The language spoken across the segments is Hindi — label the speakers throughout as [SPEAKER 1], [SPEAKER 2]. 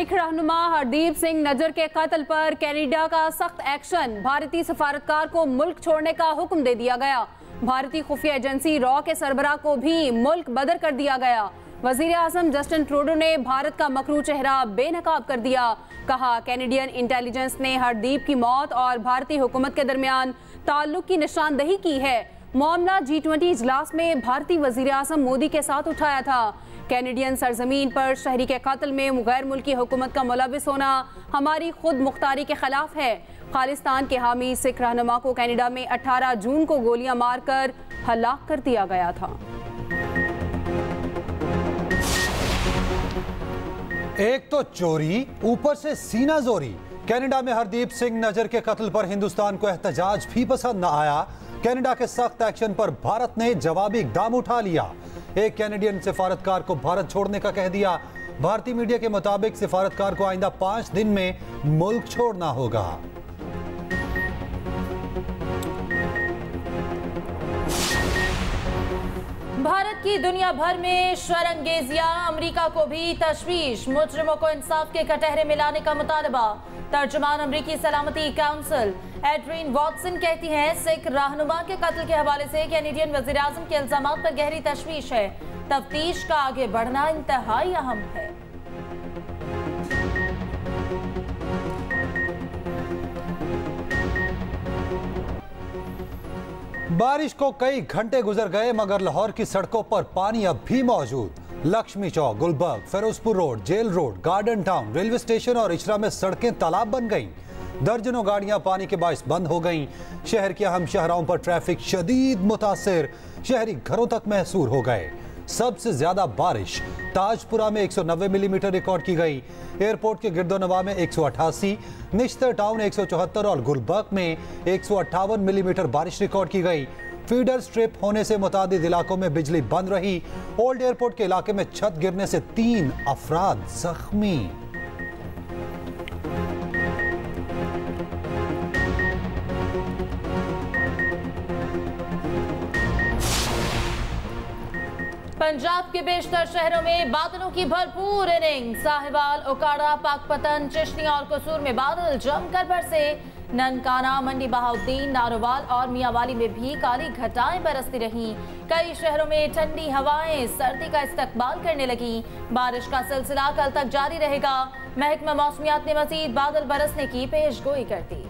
[SPEAKER 1] सिख रहनुमा हरदीप सिंह नज्जर के कत्ल पर कनाडा का सख्त एक्शन। भारतीय सफारतकार को मुल्क छोड़ने का हुक्म दे दिया गया। भारतीय खुफिया एजेंसी रॉ के सरबराह को भी मुल्क बदर कर दिया गया। वजीर आजम जस्टिन ट्रूडो ने भारत का मकरू चेहरा बेनकाब कर दिया। कहा, कैनेडियन इंटेलिजेंस ने हरदीप की मौत और भारतीय हुकूमत के दरमियान ताल्लुक की निशानदही की है। मामला G20 इजलास में भारतीय वजीर आजम मोदी के साथ उठाया था। कैनेडियन सरजमीन पर शहरी के कत्ल में गैर मुल्की हुकूमत का मुलविस होना हमारी खुद मुख्तारी के खिलाफ है। खालिस्तान के हामी सिख रहनुमा को कनाडा में 18 जून को गोलियां मारकर हलाक कर दिया गया था।
[SPEAKER 2] एक तो चोरी, ऊपर से सीना जोरी। कनाडा में हरदीप सिंह नज्जर के कत्ल पर हिंदुस्तान को एहतजाज भी पसंद न आया। कनाडा के सख्त एक्शन पर भारत ने जवाबी इकदाम उठा लिया। एक कैनेडियन सिफारतकार को भारत छोड़ने का कह दिया। भारतीय मीडिया के मुताबिक सिफारतकार को आइंदा 5 दिन में मुल्क छोड़ना होगा।
[SPEAKER 3] भारत की दुनिया भर में शरंगेजियां, अमेरिका को भी तशवीश। मुजरिमों को इंसाफ के कटहरे मिलाने का मुतालबा। तर्जुमान अमेरिकी सलामती काउंसिल एड्रीन वॉटसन कहती हैं, सिख रहनुमा के कत्ल के हवाले से कैनेडियन वजीर आजम के इल्जामात पर गहरी तशवीश है। तफ्तीश का आगे बढ़ना इंतहाई अहम है।
[SPEAKER 2] बारिश को कई घंटे गुजर गए मगर लाहौर की सड़कों पर पानी अब भी मौजूद। Lakshmi Chowk, Gulberg, Ferozepur road, jail road, garden town, railway station और इचरा में सड़कें तालाब बन गईं। दर्जनों गाड़ियां पानी के बाइस बंद हो गईं। शहर के अहम शाहराहों पर ट्रैफिक शदीद मुतासिर। शहरी घरों तक महसूर हो गए। सबसे ज्यादा बारिश ताजपुरा में 190 मिलीमीटर रिकॉर्ड की गई। एयरपोर्ट के गिरदोनवा में 188, निश्तर टाउन 174 और गुलबर्ग में 158 मिलीमीटर बारिश रिकॉर्ड की गई। फीडर स्ट्रिप होने से मुतादिद इलाकों में बिजली बंद रही। ओल्ड एयरपोर्ट के इलाके में छत गिरने से 3 अफराद जख्मी।
[SPEAKER 3] पंजाब के बेशतर शहरों में बादलों की भरपूर इनिंग। साहिवाल, ओकाड़ा, पाकपतन, चिश्ती और कसूर में बादल जमकर बरसे। ननकाना, मंडी बहाउद्दीन, नारोवाल और मियांवाली में भी काली घटाएं बरसती रहीं। कई शहरों में ठंडी हवाएं सर्दी का इस्तकबाल करने लगी। बारिश का सिलसिला कल तक जारी रहेगा। महकमा मौसमियात ने मजीद बादल बरसने की पेशगोई कर दी।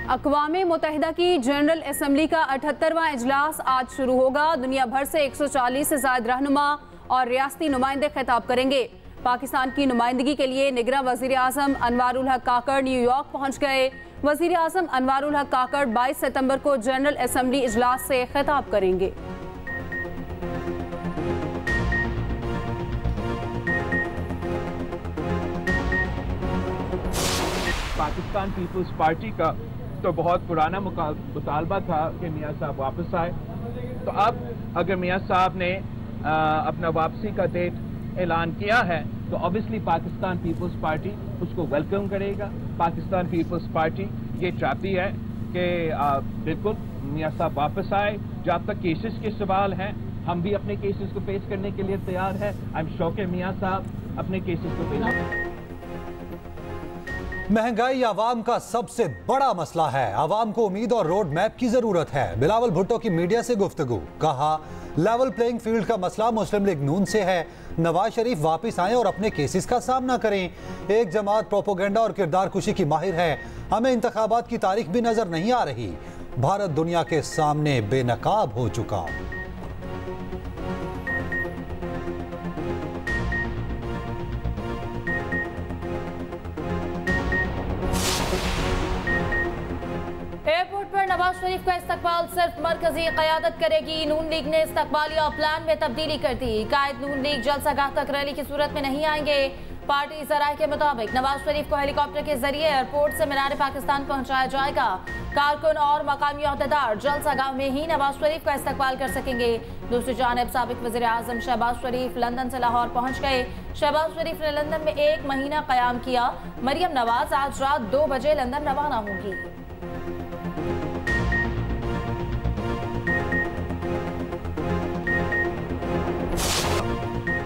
[SPEAKER 1] अक़वामे मुत्तहिदा की जनरल असम्बली का 78वां इजलास आज शुरू होगा। दुनिया भर से 140 से ज़ायद रहनुमा और रियासती नुमाइंदे खिताब करेंगे। पाकिस्तान की नुमाइंदगी के लिए निगरां वज़ीर आज़म अनवारुल हक काकड़ न्यूयॉर्क पहुँच गए। वज़ीर आज़म अनवारुल हक काकड़ 22 सितंबर को जनरल असम्बली इजलास से खिताब करेंगे।
[SPEAKER 4] पाकिस्तान पीपल्स पार्टी का तो बहुत पुराना मुतालबा था कि मियाँ साहब वापस आए। तो अब अगर मियाँ साहब ने अपना वापसी का डेट ऐलान किया है तो ऑब्वियसली पाकिस्तान पीपल्स पार्टी उसको वेलकम करेगा। पाकिस्तान पीपल्स पार्टी ये चाहती है कि बिल्कुल मियाँ साहब वापस आए। जब तक केसेस के सवाल हैं हम भी अपने केसेस को पेश करने के लिए तैयार है। आई एम श्योर कि मियाँ साहब अपने केसेस को पेश करेंगे।
[SPEAKER 2] महंगाई आवाम का सबसे बड़ा मसला है। आवाम को उम्मीद और रोड मैप की जरूरत है। बिलावल भुट्टो की मीडिया से गुफ्तगू। कहा, लेवल प्लेइंग फील्ड का मसला मुस्लिम लीग नून से है। नवाज शरीफ वापस आएं और अपने केसेस का सामना करें। एक जमात प्रोपोगेंडा और किरदार कुशी की माहिर है। हमें इंतखाबात की तारीख भी नजर नहीं आ रही। भारत दुनिया के सामने बेनकाब हो चुका।
[SPEAKER 3] एयरपोर्ट पर नवाज शरीफ का इस्तकबाल सिर्फ मरकजी क़यादत करेगी। नून लीग ने इस्तकबालिया प्लान में तब्दीली कर दी। कायद नून लीग जलसागाह तक रैली की सूरत में नहीं आएंगे। पार्टी ज़राए के मुताबिक नवाज शरीफ को हेलीकॉप्टर के जरिए एयरपोर्ट से मीनार पाकिस्तान पहुंचाया जाएगा। कारकुन और मकामी अहदेदार जलसागाह में ही नवाज शरीफ का इस्तकबाल कर सकेंगे। दूसरी जानिब साबिक वज़ीर आज़म शहबाज शरीफ लंदन से लाहौर पहुंच गए। शहबाज शरीफ ने लंदन में 1 महीना क़याम किया। मरियम नवाज आज रात 2 बजे लंदन रवाना होंगी।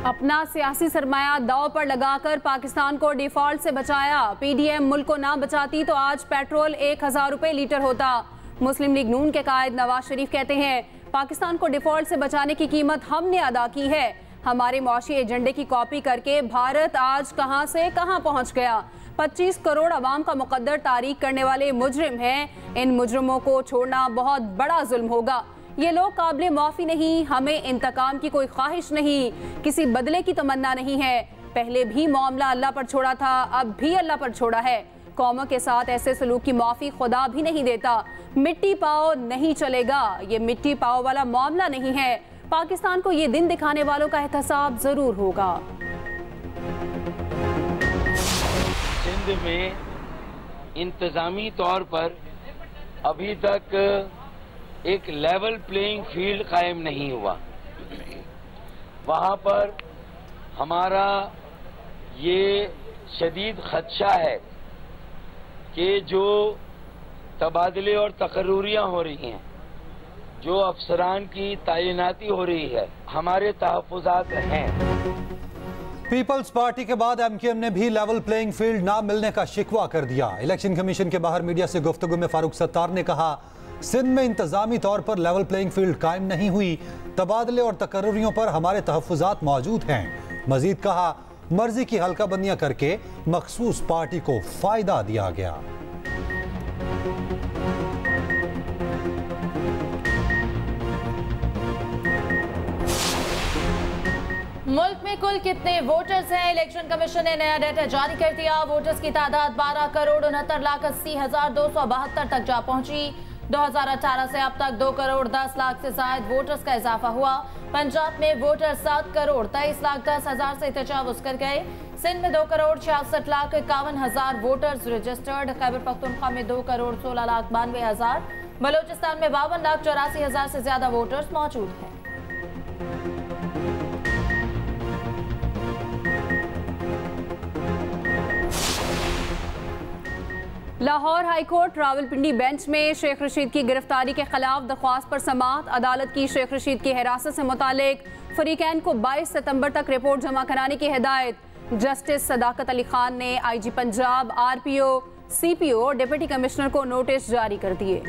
[SPEAKER 1] अपना सियासी सरमाया दांव पर लगाकर पाकिस्तान को डिफॉल्ट से बचाया। पीडीएम मुल्क को ना बचाती तो आज पेट्रोल 1000 रुपए लीटर होता। मुस्लिम लीग नून के कायद नवाज शरीफ कहते हैं, पाकिस्तान को डिफॉल्ट से बचाने की कीमत हमने अदा की है। हमारे मुआशी एजेंडे की कॉपी करके भारत आज कहां से कहां पहुंच गया। 25 करोड़ अवाम का मुकद्दर तारीख करने वाले मुजरिम हैं। इन मुजरिमों को छोड़ना बहुत बड़ा जुल्म होगा। ये लोग काबिल माफ़ी नहीं। हमें इंतकाम की कोई ख्वाहिश नहीं, किसी बदले की तमन्ना नहीं है। पहले भी मामला अल्लाह पर छोड़ा था, अब भी अल्लाह पर छोड़ा है। कौमों के साथ ऐसे सलूक की माफ़ी खुदा भी नहीं देता। मिट्टी पाओ नहीं चलेगा, ये मिट्टी पाओ वाला मामला नहीं है। पाकिस्तान को ये दिन दिखाने वालों का एहतसाब जरूर होगा।
[SPEAKER 5] सिंध में इंतजामी तौर पर अभी तक एक लेवल प्लेइंग फील्ड कायम नहीं हुआ। वहां पर हमारा ये शदीद खदशा है कि जो तबादले और तकर्रुरियां हो रही हैं, जो अफसरान की तैनाती हो रही है, हमारे तहफ़्फ़ुज़ात हैं।
[SPEAKER 2] पीपल्स पार्टी के बाद एमक्यूएम ने भी लेवल प्लेइंग फील्ड ना मिलने का शिकवा कर दिया। इलेक्शन कमीशन के बाहर मीडिया से गुफ्तगू में फारूक सत्तार ने कहा, सिंध में इंतजामी तौर पर लेवल प्लेइंग फील्ड कायम नहीं हुई। तबादले और तकर्रुरियों पर हमारे तहफ़्फ़ुज़ात मौजूद हैं। मजीद कहा, मर्जी की हल्का बंदियां करके मखसूस पार्टी को फायदा दिया गया।
[SPEAKER 3] मुल्क में कुल कितने वोटर्स हैं? इलेक्शन कमीशन ने नया डेटा जारी कर दिया। वोटर्स की तादाद 12,69,80,272 तक जा पहुंची। 2018 से अब तक 2,10,00,000 से ज्यादा वोटर्स का इजाफा हुआ। पंजाब में वोटर 7,23,10,10,000 से तजावुज कर गए। सिंध में 2,66,51,000 वोटर्स रजिस्टर्ड। खैबर पख्तूनख्वा में 2,16,92,000। बलोचिस्तान में 52,84,000 से ज्यादा वोटर्स मौजूद हैं।
[SPEAKER 1] लाहौर हाईकोर्ट रावलपिंडी बेंच में शेख रशीद की गिरफ्तारी के खिलाफ दरख्वास्त पर समाअत। अदालत की शेख रशीद की हिरासत से मुतालिक फरीकैन को 22 सितंबर तक रिपोर्ट जमा कराने की हिदायत। जस्टिस सदाकत अली खान ने आईजी पंजाब, आरपीओ, सीपीओ और डिप्टी कमिश्नर को नोटिस जारी कर दिए।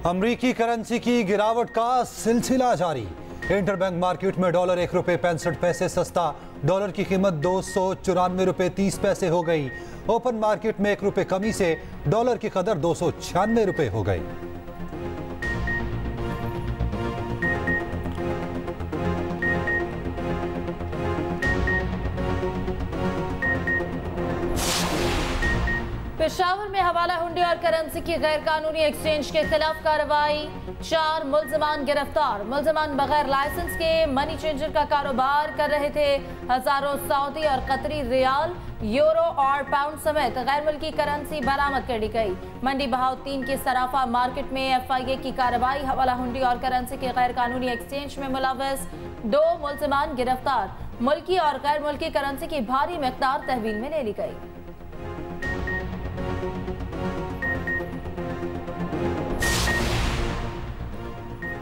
[SPEAKER 2] अमरीकी करेंसी की गिरावट का सिलसिला जारी। इंटरबैंक मार्केट में डॉलर 1 रुपए 65 पैसे सस्ता। डॉलर की कीमत 294 रुपए 30 पैसे हो गई। ओपन मार्केट में 1 रुपए कमी से डॉलर की कदर 296 रुपए हो गई।
[SPEAKER 3] पेशावर में हवाला हुंडी और करेंसी की गैर कानूनी एक्सचेंज के खिलाफ कार्रवाई। 4 मुल्जिमान गिरफ्तार। मुल्जिमान बगैर लाइसेंस के मनी चेंजर का कारोबार कर रहे थे। हजारों सऊदी और कतरी रियाल, यूरो और पाउंड समेत गैर मुल्की करेंसी बरामद कर ली गई। मंडी बहाव 3 की सराफा मार्केट में FIA की कार्रवाई। हवाला हुंडी और करेंसी के गैर कानूनी एक्सचेंज में मुलव्वस 2 मुल्जिमान गिरफ्तार। मुल्की और गैर मुल्की करेंसी की भारी मिकदार तहवील में ले ली गई।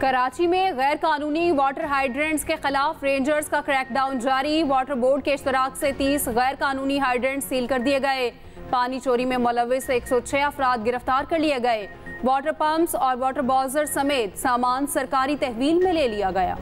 [SPEAKER 1] कराची में गैर कानूनी वाटर हाइड्रेंट्स के खिलाफ रेंजर्स का क्रैकडाउन जारी। वाटर बोर्ड के इश्तराक से 30 गैर कानूनी हाइड्रेंट सील कर दिए गए। पानी चोरी में मुलव्वस 106 अफराद गिरफ्तार कर लिए गए। वाटर पंप्स और वाटर बॉजर समेत सामान सरकारी तहवील में ले लिया गया।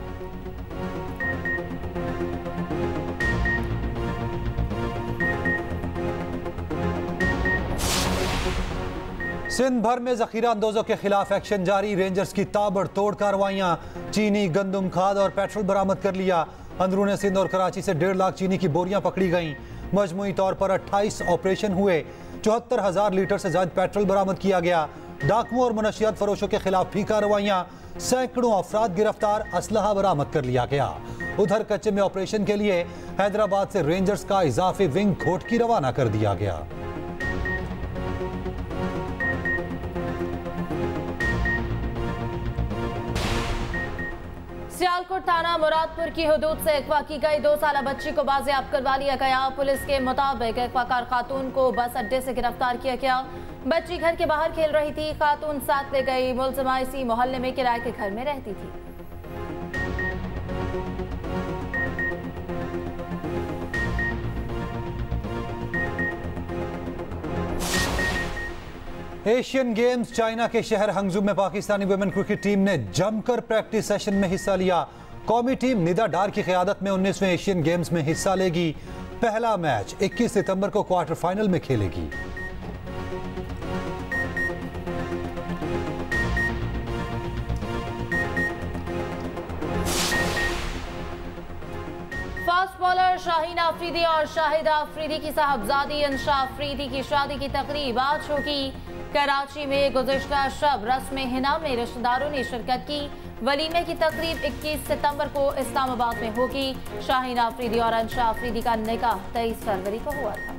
[SPEAKER 2] सिंध भर में जखीरा अंदोजों के खिलाफ एक्शन जारी। रेंजर्स की ताबड़तोड़ कार्रवाइयां। चीनी, गंदम, खाद और पेट्रोल बरामद कर लिया। अंदरूनी सिंध और कराची से 1.5 लाख चीनी की बोरियां पकड़ी गईं। मजमूई तौर पर 28 ऑपरेशन हुए। 74,000 लीटर से ज्यादा पेट्रोल बरामद किया गया। डाकुओं और मनशियात फरोशों के खिलाफ भी कार्रवाइयां। सैकड़ों अफराद गिरफ्तार, असलहा बरामद कर लिया गया। उधर कच्चे में ऑपरेशन के लिए हैदराबाद से रेंजर्स का इजाफी विंग घोटकी रवाना कर दिया गया।
[SPEAKER 3] सियालकोट थाना मुरादपुर की हदूद से अगवा की गई 2 साला बच्ची को बाजियाब करवा लिया गया। पुलिस के मुताबिक अगवाकार खातून को बस अड्डे से गिरफ्तार किया गया। बच्ची घर के बाहर खेल रही थी, खातून साथ ले गई। मुलजिमा इसी मोहल्ले में किराए के घर में रहती थी।
[SPEAKER 2] एशियन गेम्स चाइना के शहर हंगझू में पाकिस्तानी वुमेन क्रिकेट टीम ने जमकर प्रैक्टिस सेशन में हिस्सा लिया। कौमी टीम निदा डार की क़यादत में 19वें एशियन गेम्स में हिस्सा लेगी। पहला मैच 21 सितंबर को क्वार्टर फाइनल में खेलेगी।
[SPEAKER 3] फास्ट बॉलर शाहीन आफरीदी और शाहिदा आफरीदी की साहबजादी अंशा आफरीदी की शादी की तकरीब आज होगी। कराची में गुज़िश्ता शब रस्म हिना में रिश्तेदारों ने शिरकत की। वलीमे की तकरीब 21 सितंबर को इस्लामाबाद में होगी। शाहीन आफरीदी और अंशा आफरीदी का निकाह 23 फरवरी को हुआ था।